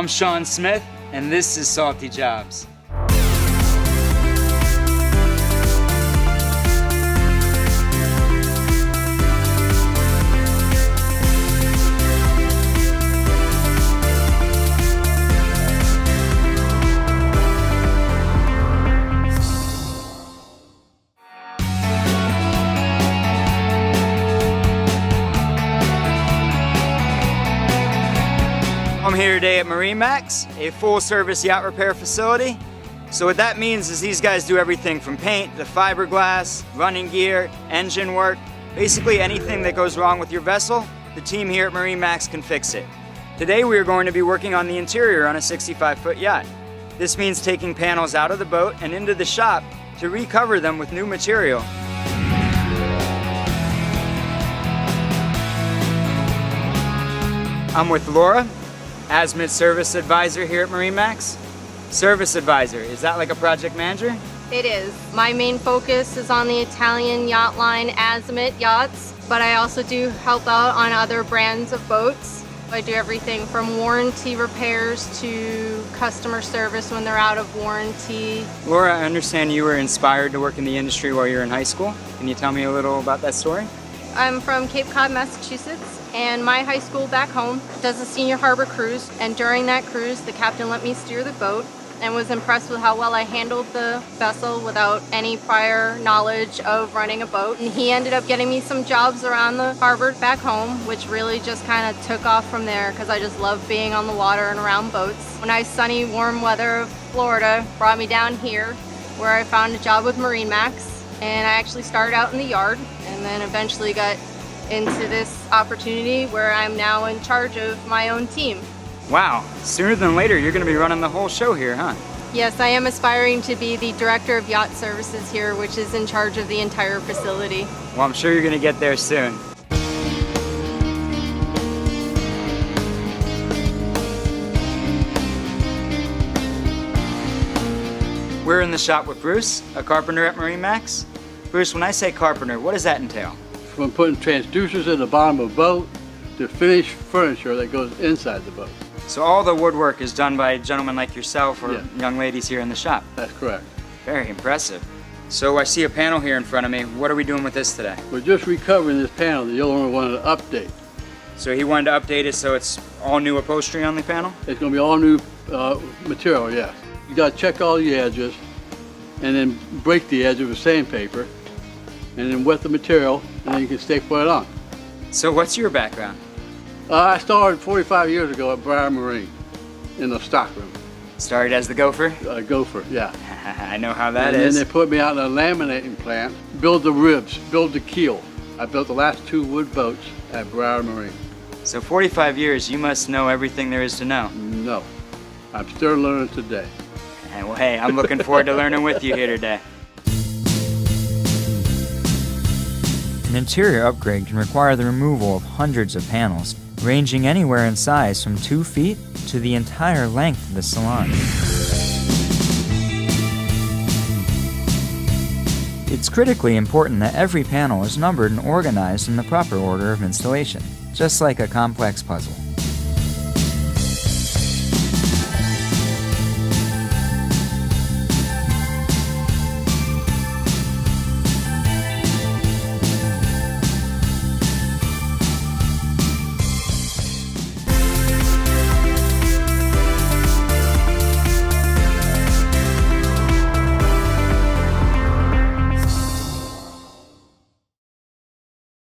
Sean Smith, and this is Salty Jobs. I'm here today at MarineMax, a full-service yacht repair facility. So what that means is these guys do everything from paint to fiberglass, running gear, engine work. Basically anything that goes wrong with your vessel, the team here at MarineMax can fix it. Today we are going to be working on the interior on a 65-foot yacht. This means taking panels out of the boat and into the shop to recover them with new material. I'm with Laura, Azimuth Service Advisor here at MarineMax. Service Advisor, is that like a project manager? It is. My main focus is on the Italian yacht line Azimuth yachts, but I also do help out on other brands of boats. I do everything from warranty repairs to customer service when they're out of warranty. Laura, I understand you were inspired to work in the industry while you were in high school. Can you tell me a little about that story? I'm from Cape Cod, Massachusetts, and my high school back home does a senior harbor cruise, and during that cruise the captain let me steer the boat and was impressed with how well I handled the vessel without any prior knowledge of running a boat. And he ended up getting me some jobs around the harbor back home, which really just kind of took off from there because I just love being on the water and around boats. When nice sunny warm weather of Florida brought me down here where I found a job with MarineMax. And I actually started out in the yard and then eventually got into this opportunity where I'm now in charge of my own team. Wow, sooner than later you're going to be running the whole show here, huh? Yes, I am aspiring to be the Director of Yacht Services here, which is in charge of the entire facility. Well, I'm sure you're going to get there soon. We're in the shop with Bruce, a carpenter at MarineMax. Bruce, when I say carpenter, what does that entail? From putting transducers in the bottom of a boat to finished furniture that goes inside the boat. So all the woodwork is done by gentlemen like yourself or Yeah. young ladies here in the shop? That's correct. Very impressive. So I see a panel here in front of me. What are we doing with this today? We're just recovering this panel the owner wanted to update. So he wanted to update it so it's all new upholstery on the panel? It's going to be all new material, yeah. You got to check all the edges and then break the edge with sandpaper and then wet the material and then you can staple it on. So what's your background? I started 45 years ago at Briar Marine in the stockroom. Started as the gopher? Gopher, yeah. I know how that and is. then they put me out in a laminating plant, build the ribs, build the keel. I built the last 2 wood boats at Briar Marine. So 45 years, you must know everything there is to know. No, I'm still learning today. And well, hey, I'm looking forward to learning with you here today. An interior upgrade can require the removal of hundreds of panels, ranging anywhere in size from 2 feet to the entire length of the salon. It's critically important that every panel is numbered and organized in the proper order of installation, just like a complex puzzle.